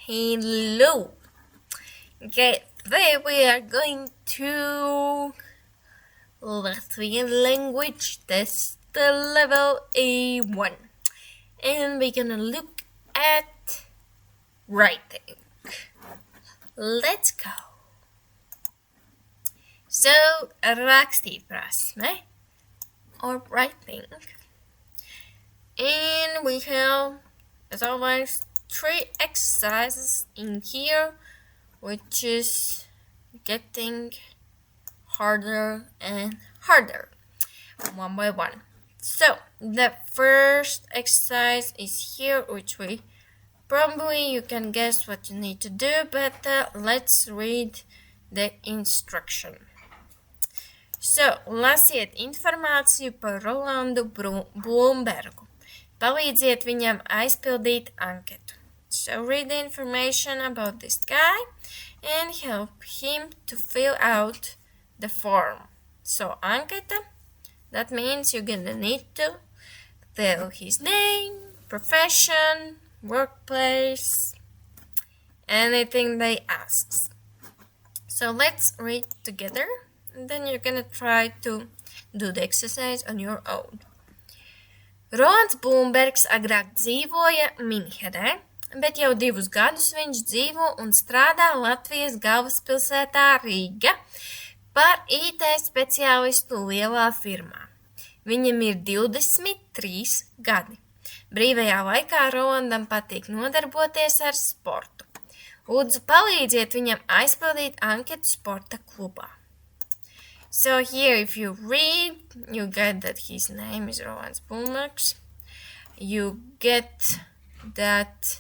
Hello. Okay, today we are going to Latvian language test level A1, and we're gonna look at writing. Let's go. So, rakstīt prasme or writing. And we have, as always, 3 exercises in here, which is getting harder and harder, one by one. So the first exercise is here, which we probably you can guess what you need to do, but let's read the instruction. So, lasiet informāciju par Rolandu Blūmbergu. Palīdziet viņam aizpildīt anketu. So read the information about this guy and help him to fill out the form. So anketa, that means you're gonna need to fill his name, profession, workplace, anything they ask. So let's read together, and then you're gonna try to do the exercise on your own. Rolands Blūmbergs agrāk dzīvoja Minhenē, bet jau 2 gadus viņš dzīvo un strādā Latvijas galvaspilsētā Rīga par IT speciālistu lielā firmā. Viņam ir 23 gadi. Brīvajā laikā Rolandam patīk nodarboties ar sportu. Lūdzu, palīdziet viņam aizpildīt anketu sporta klubā. So here, if you read, you get that his name is Rolands Blūmbergs. You get that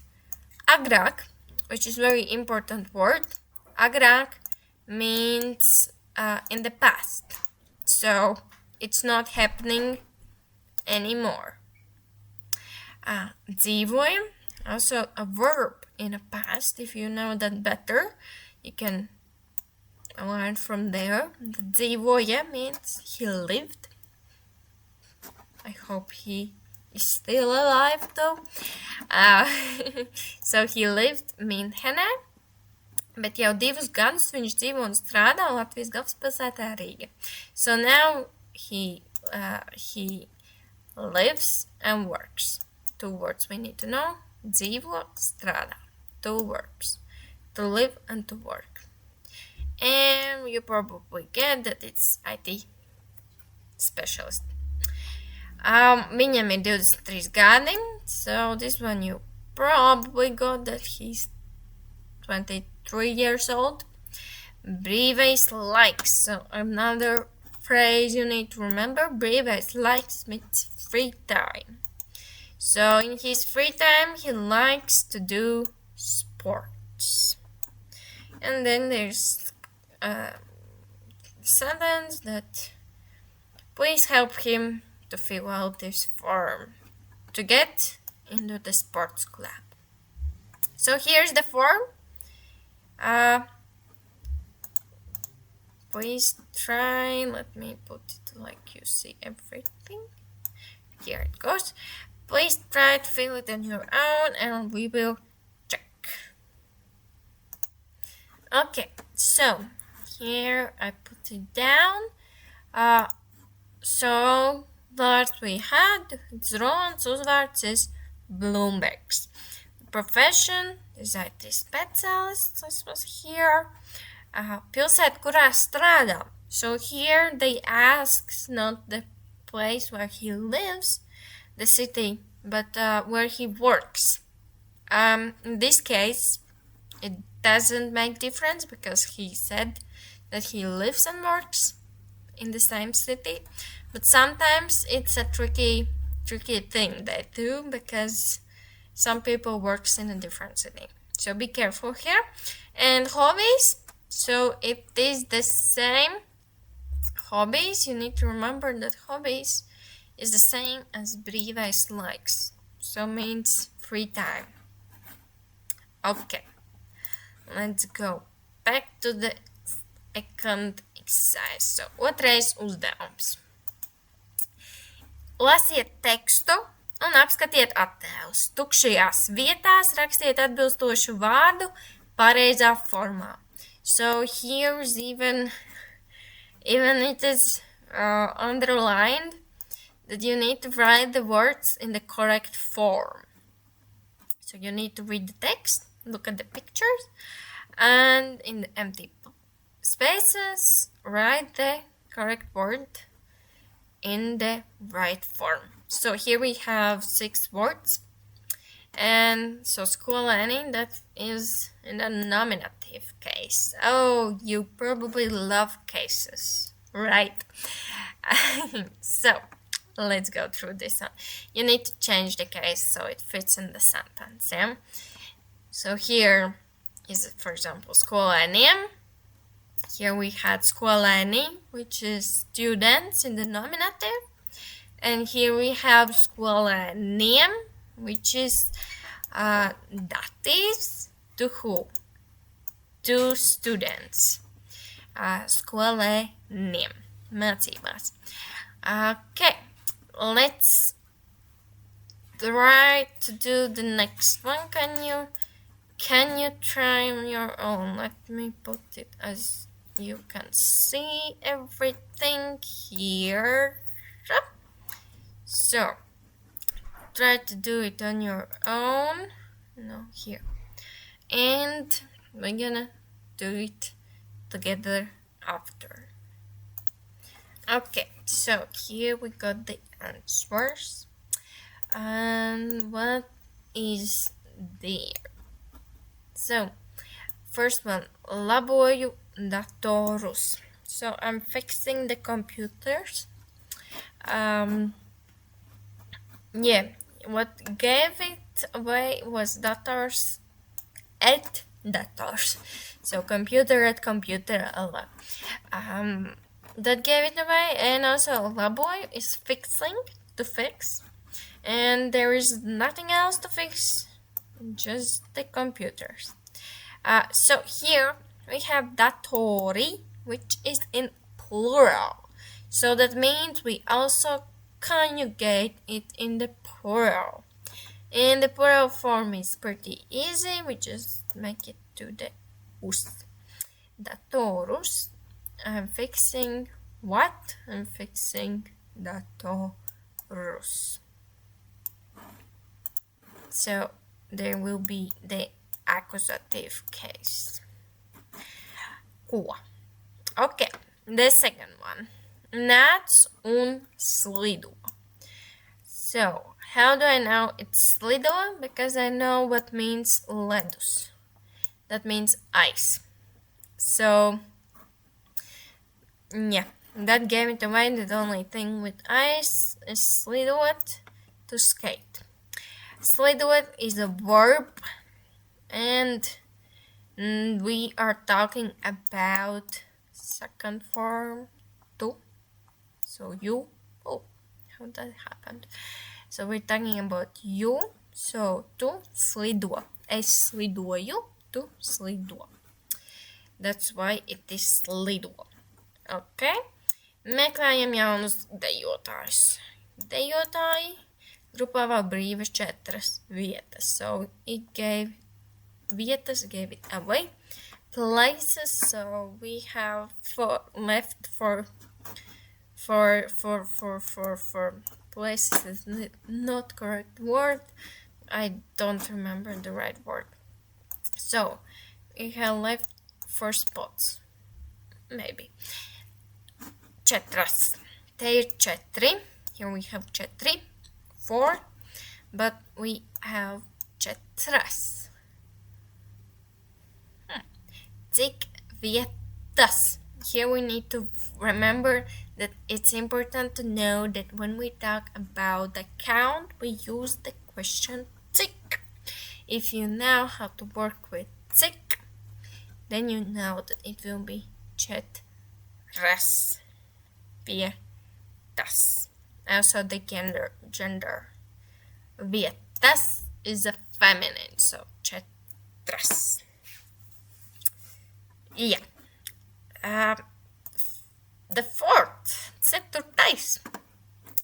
agrāk, which is very important word. Agrāk means in the past. So it's not happening anymore. Dzīvoja, also a verb in the past. If you know that better, you can learn from there. Dzīvoja means he lived. I hope he is still alive though. So he lived Minhenē, bet jau 2 gadus viņš dzīvo un strādā Latvijas galvaspilsētā Rīga. So now he lives and works. 2 words we need to know. Dzīvo, strādā. 2 verbs. To live and to work. And you probably get that it's IT specialist. Viņam ir 23 gadi, so this one you probably got that he's 23 years old. Brīvais laiks, so another phrase you need to remember. Brīvais laiks means free time. So in his free time, he likes to do sports. And then there's sentence that please help him to fill out this form to get into the sports club. So here's the form. Please try, let me put it like you see everything. Here it goes. Please try to fill it on your own and we will check. Okay, so here I put it down. So what we had, it's Rolands, uzvārds is Blūmbergs. Profession is IT specialist, this was here. Pilsēta, kurā strādā. So here they ask not the place where he lives, the city, but where he works. In this case, it doesn't make difference because he said that he lives and works in the same city. But sometimes it's a tricky thing they do because some people works in a different city. So be careful here. And hobbies, so it is the same. Hobbies, you need to remember that hobbies is the same as brīvais laiks. So means free time. Okay. Let's go back to the second exercise. So, otrais uzdevums. Lasiet tekstu un apskatiet attēlus. Tukšajās vietās rakstiet atbilstošu vārdu pareizā formā. So here is even it is underlined that you need to write the words in the correct form. So you need to read the text, look at the pictures, and in the empty spaces, write the correct word in the right form. So here we have 6 words. And so skolēni, that is in the nominative case. Oh, you probably love cases, right? So let's go through this one. You need to change the case so it fits in the sentence, yeah? So here is, for example, skolēniem. Here we had skolēni, which is students in the nominative. And here we have skolēniem, which is dative to who? To students. Skolēniem. Mācībās. Okay, let's try to do the next one. Can you try on your own? Let me put it as you can see everything here. So try to do it on your own. No, here. And we're gonna do it together after. Okay, so here we got the answers. And what is there? So, first one, laboju datorus. So I'm fixing the computers. Yeah, what gave it away was dators at dators. So computer at computer a lot. That gave it away, and also laboju is fixing, to fix. And there is nothing else to fix, just the computers. So here we have datori, which is in plural. So that means we also conjugate it in the plural. And the plural form is pretty easy. We just make it to the us. Datorus. I'm fixing what? I'm fixing datorus. So there will be the accusative case. Ko? Okay, the second one. Nāc un slido. So, how do I know it's slido? Because I know what means ledus. That means ice. So, yeah, that gave it away. The only thing with ice is slidot, to skate. Slidot is a verb, and we are talking about second form, to. So you, oh, how that happened? So we're talking about you, so tu slido. Es slidoju, tu slido. That's why it is slido. Okay? Meklējam jaunus dejotājus. Dejotāji grupā vēl brīvas 4 vietas. So it gave vietas, gave it away. Places, so we have left for places is not correct word. I don't remember the right word. So we have left 4 spots. Maybe. Četras. Te ir 4. Here we have 4. 4. But we have četras. Cik vietas? Here we need to remember that it's important to know that when we talk about the count, we use the question cik. If you know how to work with cik, then you know that it will be četras vietas. Also the gender. Vietas is a feminine, so četras. Yeah. The fourth, ceturtais.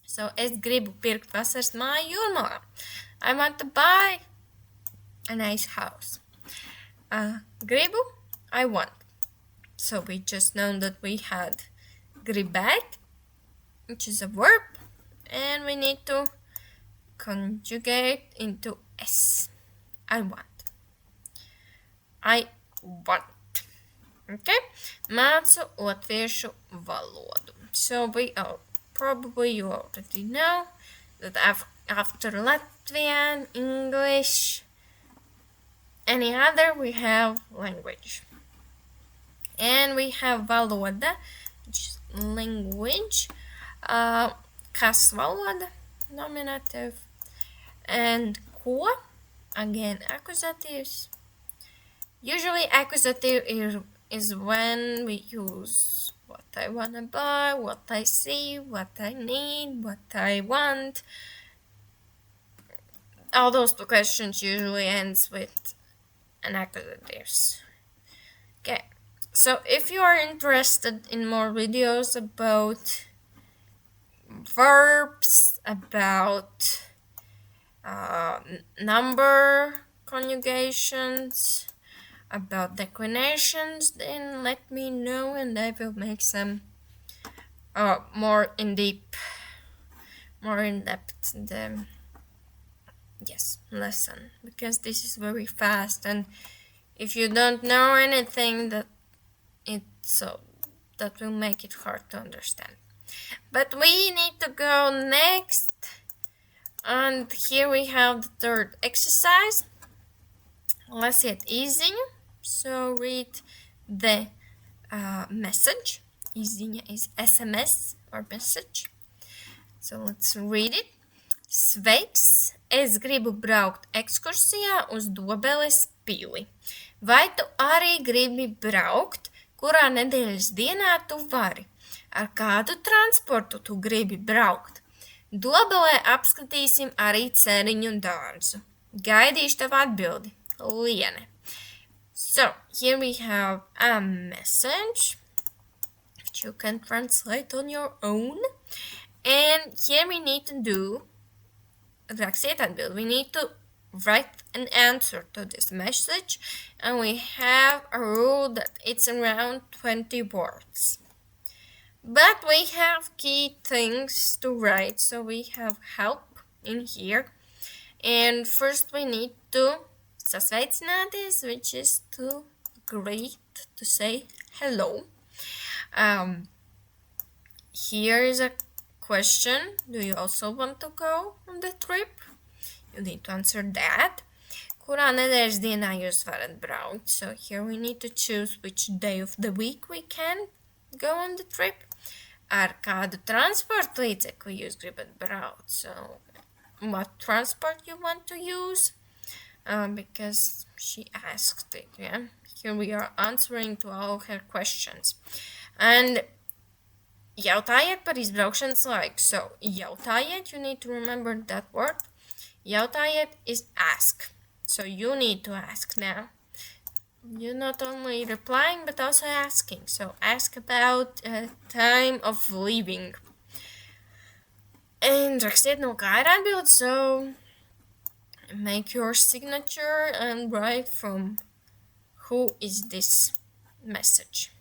So So es gribu pirkt vasaras māju jūrmalā. I want to buy a nice house. Gribu, I want. So we just know that we had gribēt, which is a verb, and we need to conjugate into S. I want. I want. Okay? Mācu latviešu valodu. So probably you already know that after Latvian, English, any other, we have language. And we have valoda, which is language, kas valoda, nominative, and ko, again, accusatives. Usually accusative is when we use what I wanna buy, what I see, what I need, what I want. All those questions usually ends with an accusatives. Okay, so if you are interested in more videos about verbs, about number conjugations, about declinations, then let me know and I will make some more in depth lesson, because this is very fast, and if you don't know anything, that will make it hard to understand. But we need to go next, and here we have the third exercise. Lasiet īziņu. So read the message. Īziņa is SMS or message. So let's read it. Sveiks! Es gribu braukt ekskursijā uz Dobeles pili. Vai tu arī gribi braukt? Kurā nedēļas dienā tu vari? Ar kādu transportu tu gribi braukt? Dobelē apskatīsim arī ceriņu dārzu. Gaidīšu tev atbildi. Liene. So here we have a message which you can translate on your own, and here we need to do rakstiet atbildi. We need to write an answer to this message, and we have a rule that it's around 20 words. But we have key things to write, so we have help in here. And first we need to sasveicināties, which is to greet, to say hello. Here is a question. Do you also want to go on the trip? You need to answer that. Kurā nedēļas dienā jūs varat braukt? So here we need to choose which day of the week we can go on the trip. Ar kādu transporta līdzekli jūs gribat braukt? So what transport you want to use? Because she asked it, yeah? Here we are answering to all her questions. And jautājiet par izbraukšanas laiku. So, jautājiet, you need to remember that word. Jautājiet is ask. So, you need to ask now. You're not only replying, but also asking. So, ask about time of leaving. And rakstiet, no kā ir atbild, so make your signature and write from who is this message.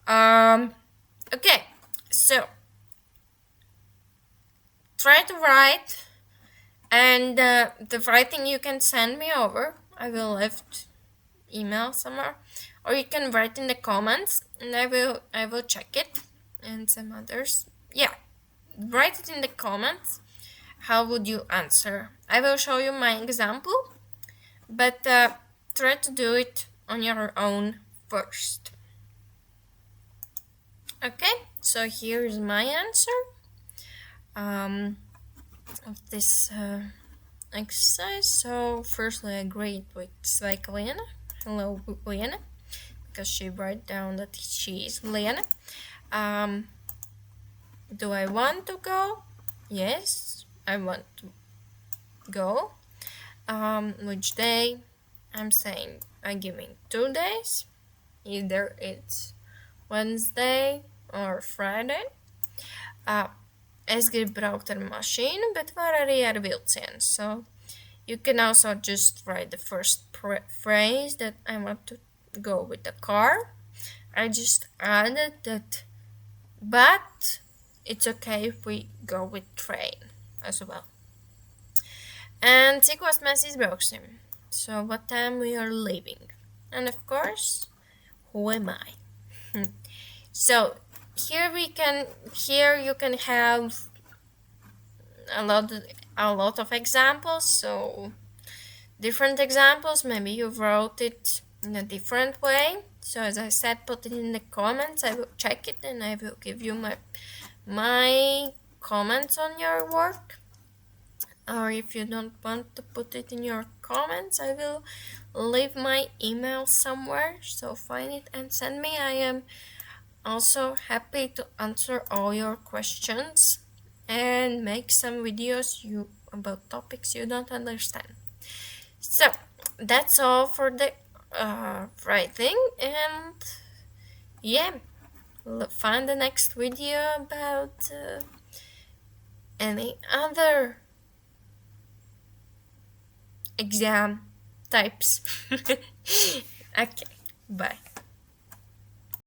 Okay, so try to write, and the writing you can send me over. I will left email somewhere, or you can write in the comments, and I will check it, and some others. Yeah, write it in the comments. How would you answer? I will show you my example, but try to do it on your own first. Okay, so here is my answer of this exercise. So firstly I greet with Sveika Liena. Hello Liena, because she wrote down that she is Liena. Do I want to go? Yes, I want to go. Which day? I'm saying I'm giving 2 days. Either it's Wednesday or Friday. es gribu braukt ar mašīnu, bet var arī ar vilcienu. So you can also just write the first phrase that I want to go with the car. I just added that, but it's okay if we go with train as well. And cikos mēs izbrauksim? So what time we are leaving? And of course, who am I? So here you can have a lot of examples. So different examples. Maybe you wrote it in a different way. So as I said, put it in the comments. I will check it and I will give you my comments on your work. Or if you don't want to put it in your comments, I will leave my email somewhere. So find it and send me. I am also happy to answer all your questions and make some videos about topics you don't understand. So that's all for the writing, and yeah, find the next video about any other exam types. Okay, bye.